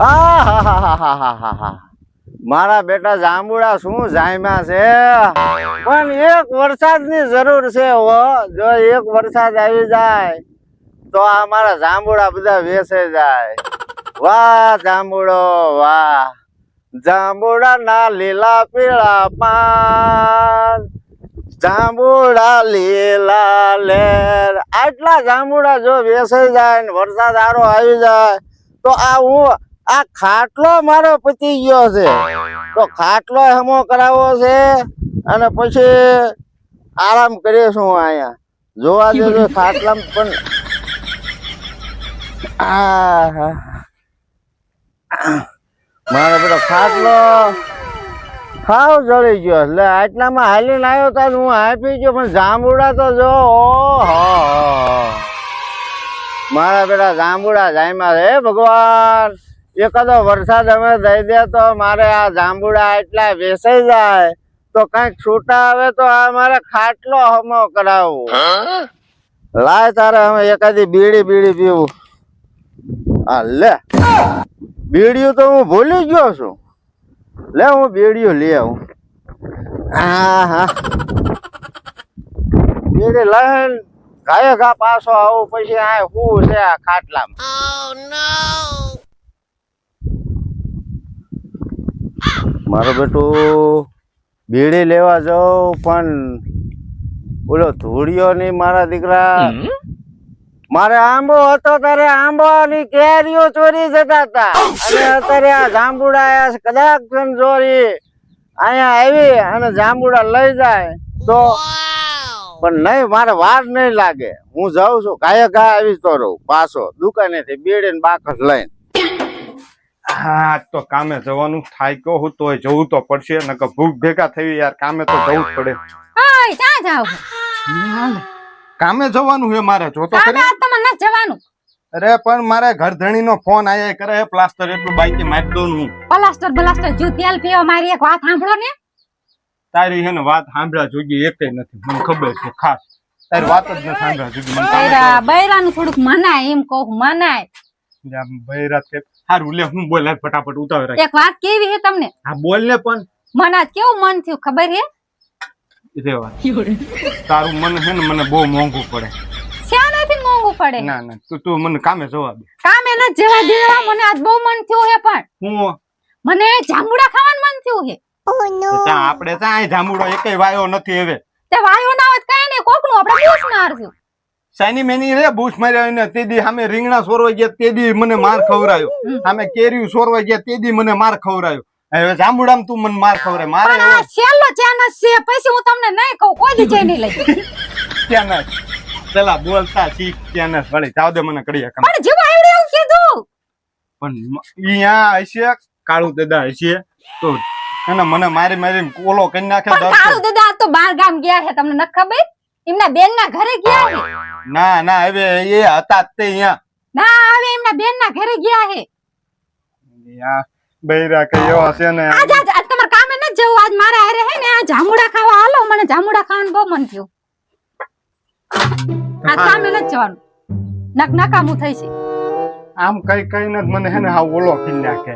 આહાહાહાહાહા. મારા બેટા જાંબુડા શું જામ્યા છે, પણ એક વરસાદની જરૂર છે હો. જો એક વરસાદ આવી જાય તો આ મારા જાંબુડા બધા વેચાઈ જાય. વાહ જાંબુડો વાહ, જાંબુડા ના લીલા પીળા પાન, જાંબુડા લીલા લેર. આટલા જાંબુડા જો વેચાઈ જાય ને વરસાદ સારો આવી જાય તો આ ખાટલો મારો પતી ગયો છે. તો ખાટલો હમો કરાવવો છે અને પછી આરામ કરીશું અહીંયા. જોવા દેજો ખાટલામાં પણ મારો બેટો ખાટલો ખાવ જળી ગયો. એટલે આટલામાં હાલીને આવ્યો તો હું આપી ગયો, પણ જાંબુડા તો જો મારા બેટા જાંબુડા જામ્યા છે. ભગવાન એકાદો વરસાદ અમે દઈ દે તો મારે આ જાંબુડા એટલા વેચાઈ જાય તો કઈક છૂટા આવે તો આ મારે ખાટલો હમો કરાવવો. લાય તારે અમે એકાદી બીડી પીવું. હા લે, બીડીયું તો હું ભૂલી ગયો છું. લે હું બીડીયું લઈ આવું. હા બીડી લઈને ઘા પાછો આવું. પછી આ શું છે આ ખાટલામાં? મારો બેટું બીડી લેવા જાઉં પણ બોલો ધૂળિયો નહીં મારા દીકરા. મારે આંબો હતો ત્યારે આંબો ની કેરીઓ ચોરી જતા હતા, અને અત્યારે આ જાંબુડા કદાચ ચોરી અહીંયા આવી અને જાંબુડા લઈ જાય તો પણ નહીં, મારે વાર નહીં લાગે. હું જાઉં છું ઘા આવી તો રહું પાછો દુકાનેથી બીડી ને બાકસ લઈને. હા તો કામે જવાનું થાય કહો હું તો જવું તો પડશે, નકર ભૂખ ભેગા થઈ યાર. કામે તો જવું જ પડે. કામે જવાનું છે મારે. જો તો જવાનું. અરે પણ મારે ઘરધણી નો ફોન આયા કરે પ્લાસ્ટર એટલું બાઈકે મારી દઉં હું. પ્લાસ્ટર જો તેલ પીવા. મારી એક વાત સાંભળો ને. તારી હે ને વાત સાંભળ્યા જોગી એકે નથી, મને ખબર છે. ખાસ તારી વાત જ નથી સાંભળ્યા જોગી. બૈરાનું થોડુંક મનાય એમ કહું, મનાય. બૈરા કે હારું લે હું બોલ ફટાફટ ઉતાવળ રાખ. એક વાત કેવી હે તમને? હા બોલ ને. પણ મને કેવું મન થયું ખબર હે? તારું મન હે ને મને બહુ મોંઘું પડે. શાનાથી મોંઘું પડે? ના તું મને કામે જવા દે. કામે ન જવા દેવા. મને આજ બહુ મન થયું હે, પણ હું મને જાંબુડા ખાવાનું મન થયું હે. આપણે ત્યાં જાંબુડો એકેય વાયો નથી. હવે તે વાયો ના હોત કઈ નહીં, કોકનું આપણે બૂસ મારશું. સાની મેની રે બૂસ માર્યા ને તેદી સામે રીંગણા સોરવા ગયા તેદી મને માર ખવરાયો, સામે કેરીયું સોરવા ગયા તેદી મને માર ખવરાયો. હવે જાંબુડામાં તું મને માર ખવરાય. મારે છેલ્લો ચાન્સ છે, પછી હું તમને નહીં કહું, કોઈ દી જઈ નહીં લઈ. ચાન્સ પેલા બોલતા શીખ. ચાન્સ વળી જાવ દે મને કડિયા કામ. પણ જેવું આવડે એવું કીધું. પણ અહીંયા હશે કાળુ દાદા હશે તો એને મને મારી ઓલો કરી નાખે. કાળુ દાદા તો બાર ગામ ગયા છે, તમને ન ખબર? એમના બેન ના ઘરે ગયા છે. ના હવે એ હતા તે અહીંયા. ના હવે એમના બેન ના ઘરે ગયા છે. બૈરા કયો હશે ને. આજ તમારે કામે ન જવું. આજ મારે હારે હે ને આ જાંબુડા ખાવા હાલો. મને જાંબુડા ખાવાનું બહુ મન થયું. આજ કામે ન જવાનું, નકામું થઈ છે. આમ કઈ ન મને હે ને હા ઓલો કરી નાખે.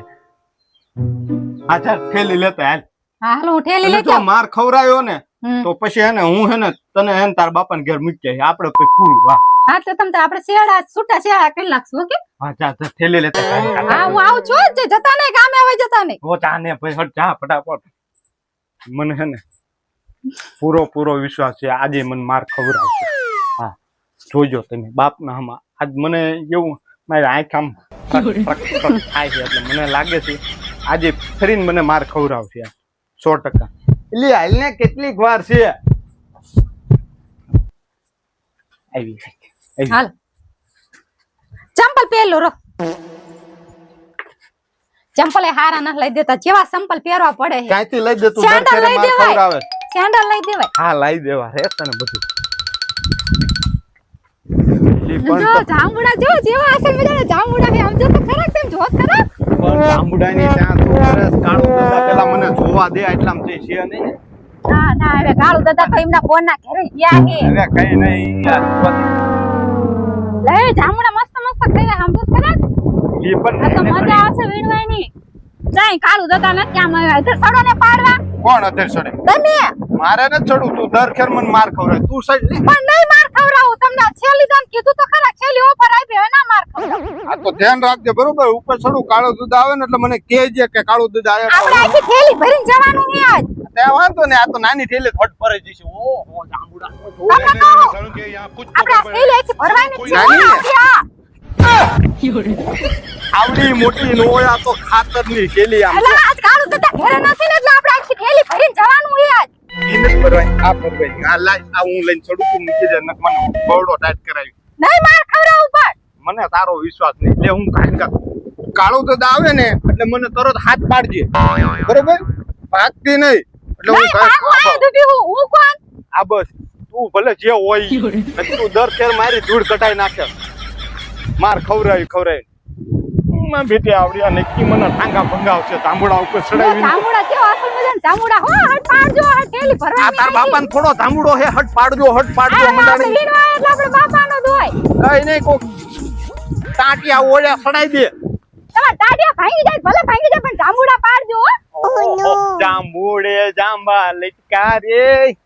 આજા થેલી લેતા હાલ. હાલો હું થેલી લેતો. જો માર ખવરાયો ને તો પછી હે ને હું હે ને તને હે ને તાર બાપાને ઘેર મૂકી જાય. આપણે કોઈ પૂરું. હા તો તમે આપણે શેડા છૂટા શેડા કરી લાગશું. ઓકે હા જા થેલી લેતા. હા હું આવું છું જ. જતા નહીં કામે આવે જતા નહીં. ઓ જાને ભાઈ હટ જા ફટાફટ. મને હે ને પૂરો વિશ્વાસ છે આજે મને માર ખવરાવશે. હા જોજો તમે બાપના હમા. આજ મને એવું મારી આંખ આમ થાય છે એટલે મને લાગે છે આજે ફરીને મને માર ખવરાવશે 100%. એટલે હાલને કેટલીક વાર છે. હાલ ચંપલ પહેલો રો. ચંપલ એ હારા ન લઈ દેતા. જેવા ચંપલ પહેરવા પડે છે ક્યાંથી લઈ દે તું? સેન્ડલ લઈ દેવાય. સેન્ડલ લઈ દેવાય. હા લઈ દેવા રે તને બધું. જો જાંબુડા જો જેવા અસલ મજાના જાંબુડા છે. આમ જો તો ખરા તેમ જોત ખરા. પણ જાંબુડાની ત્યાં તું કરે કાળુ દાદા પેલા મને જોવા દે એટલામ તે છે નહીં. ના હવે કાળુ દાદા તો એમના ફોન ના ઘરે ગયા છે. હવે કઈ નહીં યાર. લે જાંબુડા મસ્ત કર્યા. આમ તો ખરા. ઈ પણ તો મજા આવશે વીણવાય નહીં જાય કાળું દાદા નથી આમ આવ્યા સડો ને પાડવા કોણ અધેર સડે તમે મારે ન ચડું તું દર ખેર મને માર ખવરાય તું સાઈડ લે પણ નહીં માર ખવરાવું તમને છેલ્લી દાન કીધું તો ખરા છેલ્લી ઓફર આપી હોય ના માર ખવરાવું આ તો ધ્યાન રાખજે બરોબર ઉપર ચડું કાળું દૂધ આવે ને એટલે મને કહેજે કે કાળું દૂધ આવે આપણે આખી થેલી ભરીને જવાનું છે આજ તે વાંધો ને આ તો નાની થેલી હટ ભરાઈ જશે ઓહો જાંબુડા તમને કહું આપણે આ થેલી આખી ભરવાની છે નાની? આ. આવડી મોટી નોયા તો ખાતરની થેલી આમ એટલે આજ કાળું દાદા ઘરે નથી ને એટલે આપણે આખી થેલી ભરીને જવાનું છે આજ ઈને ભરવાય આ ભરવાય આ લાઈ આ હું લઈને ચડું તું નીચે જ નક મને બવડો ટાઈટ કરાવી નહીં માર ખવરાવું પણ મને તારો વિશ્વાસ નહીં લે હું કાંઈ કાળું દૂધ આવે ને એટલે મને તરત હાથ પાડજે બરોબર ભાગતી નહીં એટલે હું નહીં ભાગું આય દુબી હું કોણ આ બસ તું ભલે જે હોય નથી તું દર ખેર મારી ધૂળ કટાઈ નાખે માર ખવરાવી માં બેટી આવડ્યા નક્કી મને ટાંગા ભંગાવશે તાંબુડા ઉપર ચડાવી જામુડા કેવો અસલ મજાના જામુડા હો હટ પાડજો હટ થેલી ભરવાની આ તાર બાપાને થોડો તાંબુડો હે હટ પાડજો મંડાણી વીણવા એટલે આપણે બાપાનો દોય કઈ નહીં કોક ટાંટિયા ઓળ્યા સડાઈ દે તમાર ટાટિયા ભાંગી જાય ભલે ભાંગી જાય પણ જામુડા પાડજો હો જાંબુડે જાંબા લટકા રે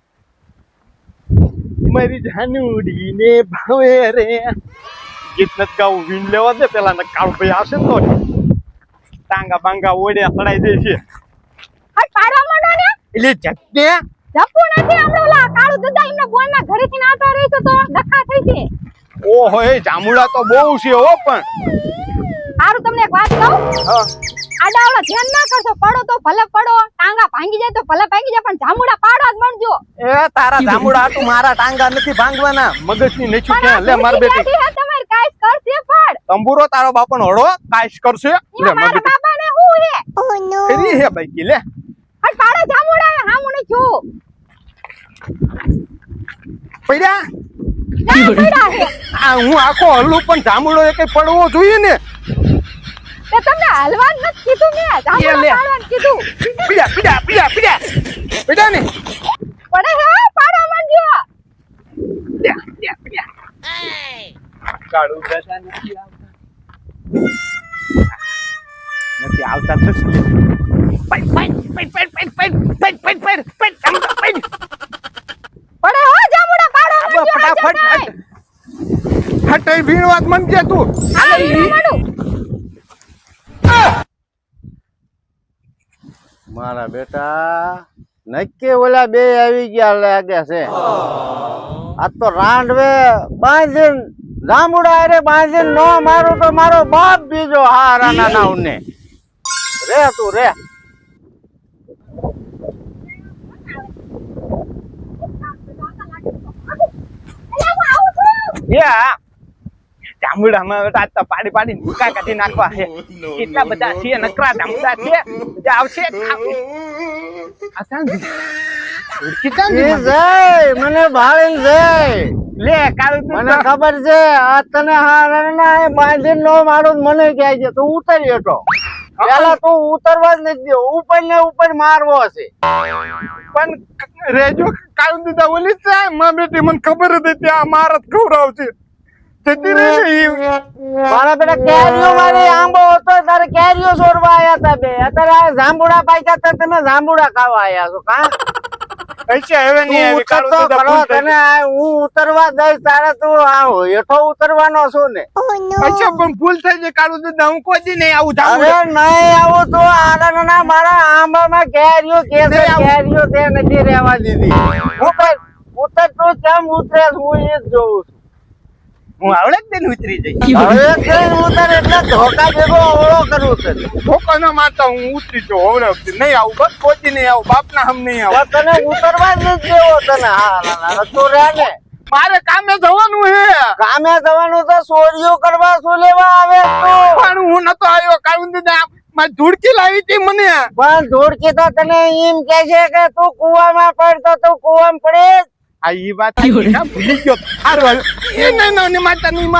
મારી જાનુડી ને ભાવે રે ગીત નથી ગાવું વીણ લેવા દે પેલા ને કાળું ભાઈ આવશે ને તો ટાંગા બાંગા ઓળ્યા સડાઈ દે છે હટ પાડવા માંડો ને એટલે જગ્ગે જપુ નથી હમણાં ઓલા કાળું દુધા એમના બોનના ઘરેથી આવતા રહી છે તો ડખા થઈ છે ઓહો એ જાંબુડા તો બહુ છે હો પણ સારું તમને એક વાત કહું હા આડાવડા ધ્યાન ના કરશો પડો તો ભલે પડો ટાંગા ભાંગી જાય તો ભલે ભાંગી જાય પણ જામુડા પાડવા જ મળજો એ તારા જાંબુડા હાટુ મારા ટાંગા નથી ભાંગવાના મગજની નચું ક્યાં લે માર બેટી તમારે કાઈસ કરશે પણ તંબુરો તારો બાપનો હળો કાઈશ કરશે લે માર મારા બેટી બાબાને હું હે કરી હે બાઈકી લે હટ પાડો જામુડા હા મને જો પડ્યા ના પડ્યા હે આ હું આખો હલ્લું પણ જાંબુડો એ કઈ પડવો જોઈએ ને તે તમને હલવાન નથી કીધું મેં જામુડા લે. પાડવાનું કીધું પડ્યા ને પડે હે પાડવા માંડજો કાળું બેસા નથી આવતા તો પડે હો જામુડા પાડવા માંડજો ફટાફટ હટ વીણવાત મન કે તું હા માંડું મારા બેટા નક્કી ઓલા બે આવી ગયા લાગે છે આ તો રાંડવે બાંધીને જાંબુડા અરે બાંધીને નો મારું તો મારો બાપ બીજો હારા નાના ઉને રે તું રે યા જાંબુડામાં બેટા આજ તો પાડી પાડીને ભૂકા કાઢી નાખવા છે કેટલા બધા છે નકરા જાંબુડા છે જે આવશે આ ચાંદ ઉડકી ચાંદ ઈ જય મને ભાળી જય લે કાળું મને ખબર છે આ તને હારા ના બાંધીને નો મારું મને કહે છે તું ઉતરી હતો પેલા તું ઉતરવા જ નથી દે ઉપર ને ઉપર મારવો છે પણ રેજો કાળું દીધા ઓલી છે માં બેટી મને ખબર જ હતી આ મારત ખવડાવશે જતી રહે મારા બેટા કેરીઓ મારી આંબો હતો તારે કેરીઓ છોડવા આયા હતા બે અત્યારે આ જાંબુડા પાક્યા હતા તમે જાંબુડા ખાવા આયા છો કા પૈસે હવે નહીં આવી કાળું ઉતરતો દીધા ખરો ભૂલ થઈ તને હું ઉતરવા દઈશ તારે તું આ હેઠો ઉતરવાનો છું ને પૈસે પણ ભૂલ થઈ જાય કાળું દીધા હું કોઈ દી નહીં આવું અરે જાંબુડા નહીં આવું તો આના ના મારા આંબામાં કેરીઓ કે છે કેરીઓ તે નથી રહેવા દીધી ઉતર તું કેમ ઉતરે હું એ જ જોઉં છું હું આવડે જ દિન ઉતરી જઈશ હવે ટ્રેન ઉતર એટલે ધોકા ભેગો ઓળો કરવું છે ધોકો ન મારતા હું ઉતરી જાઉં હવે નહીં આવું બસ કોઈ દી નહીં આવું બાપના હમ નહીં આવું હવે તને ઉતરવા જ નથી દેવો તને હા તું રહે ને મારે કામે જવાનું હે કામે જવાનું તો ચોરીઓ કરવા શું લેવા આવે તું પણ હું નતો આવ્યો કાળું દીધા મારી ધૂળકી લાવી હતી મને પણ ધૂળકી તો તને એમ કે છે કે તું કુવામાં પડતો તું કુવામાં પડે આ ઈ વાત ભૂલી ગયો હારું એ નહીં મારતા નહીં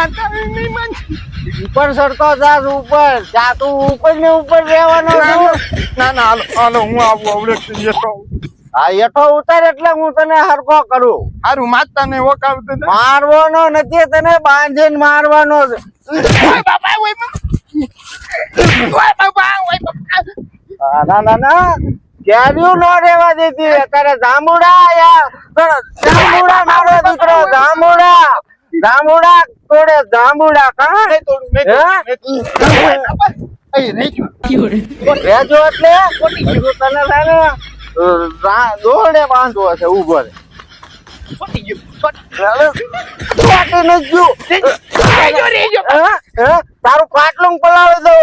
ઉપર સરતો જાસ ઉપર જા તું ઉપર ને ઉપર રહેવાનો છું ના હાલો હાલો હું આવું આવડે જતો હા હેઠો ઉતાર એટલે હું તને હરખો કરું હારું મારતા નહીં ઓકાવતો મારવાનો નથી તને બાંધીને મારવાનો છે બાપા ના ના ના કેરીઓ નો રહેવા દેતી તારે જાંબુડા જાંબુડા મારો દીકરો જાંબુડા તોડે જાંબુડા કા રેજો એટલે તને છે ને દોડે બાંધવો છે ઉભો રે તારું પાટલું પલાવી દઉં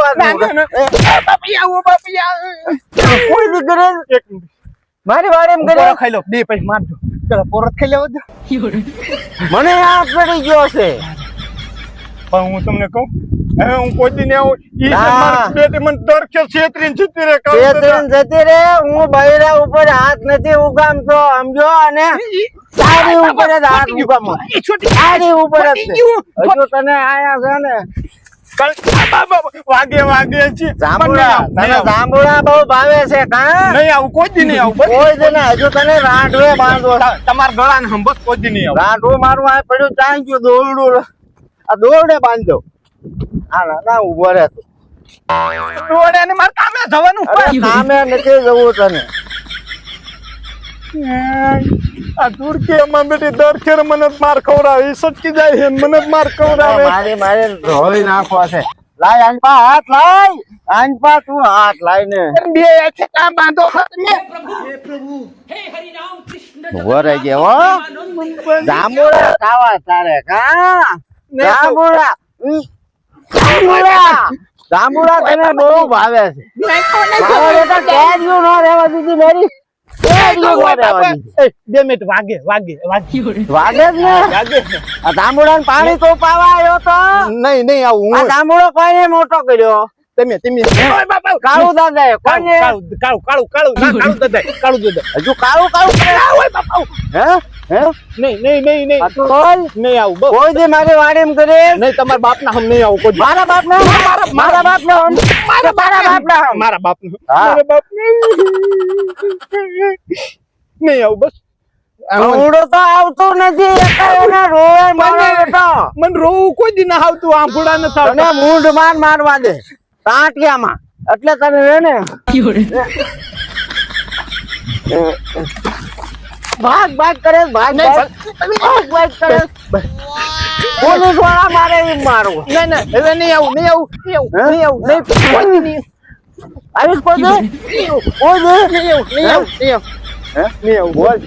મારી વાડી એમ કરે ખાઈ લો બે પછી મારજો પેલા પોરત ખાઈ લેવો દો મને આ પડી ગયો છે પણ હું તમને કહું હવે હું કોઈ દી ને આવું ઈ ના. મારા બેટી મને દર કે છેતરીને જતી રે કહું તો. જતી રે હું બૈરા ઉપર હાથ નથી ઉગામતો સમજો અને તારી ઉપર જ હાથ ઉગામો તારી ઉપર જ છે. હજુ તને આયા છે ને વાગે છે જાંબુડા તને જાંબુડા બહુ ભાવે છે કા નહીં આવું કોઈ દી નહીં આવું બસ. કોઈ દે ને હજુ તને રાંઢવે બાંધવો છે. તમારા ગળા ને બસ કોઈ દી નહીં આવું રાંઢવું મારું આ પડ્યું ચાઈ ગયું દોરડું આ દોરડે બાંધો હા ના ઉભો રહે તું. દોડે ને મારે કામે જવાનું અરે કામે નથી જવું તને આ દુર્કે માં બેટી દર ખેર મને જ માર ખવડાવે ઈ સટકી જાય છે ને મને જ માર ખવડાવે મારે ધોઈ નાખવા છે લાય આંપા હાથ લાય આંપા તું હાથ લાય ને બે છે કામ બાંધો ઉભો રહી ગયો હો જાંબુડા ખાવા તારે કા જાંબુડા જાંબુડા તને બહુ ભાવે છે મારા બેટા કેરીઓ ન રહેવા દીધી મારી કેરીઓ ન રહેવા દીધી 2 મિનિટ વાગે વાગે જ ને આ જાંબુડા પાણી તો પાવા આવ્યો તો નહીં આવું આ જાંબુડો કોઈને મોટો કર્યો તમે કાળું દાદા કોઈને કાળું દાદા હજુ કાળું કરે હે નહીં આ તો બોલ નહીં આવું બસ કોઈ દી મારી વાડીમ કરે નહીં તમારા બાપ ના હમ નહીં આવું કોઈ દી. મારા બાપ ના મારા બાપ ના મારા બાપ ના મારા બાપ નું હા. મારા બાપ નહીં આવું બસ આવડો તો આવતો નથી એકાએને રોવે મારો બેટો મને રોવું કોઈ દી ના આવતું આંફોડા ન થાવ તને મૂંઢ મારવા દે તાંટિયામાં એટલે તને રે ને ભાગ કરે ભાગ કરે પોલીસ વાળા મારે એમ મારવું નહીં હવે નહીં આવું હે? કોઈ દી નહીં આવીશ કોઈ દે નહીં આવું બોલ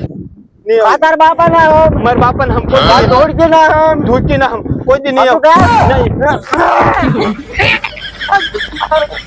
નહીં આવું તાર બાપા ના મારા બાપા ને હમ કોઈ દી નહીં દોડકી ના ધૂકી ના હમ કોઈ દી નહીં આવું આવું નહીં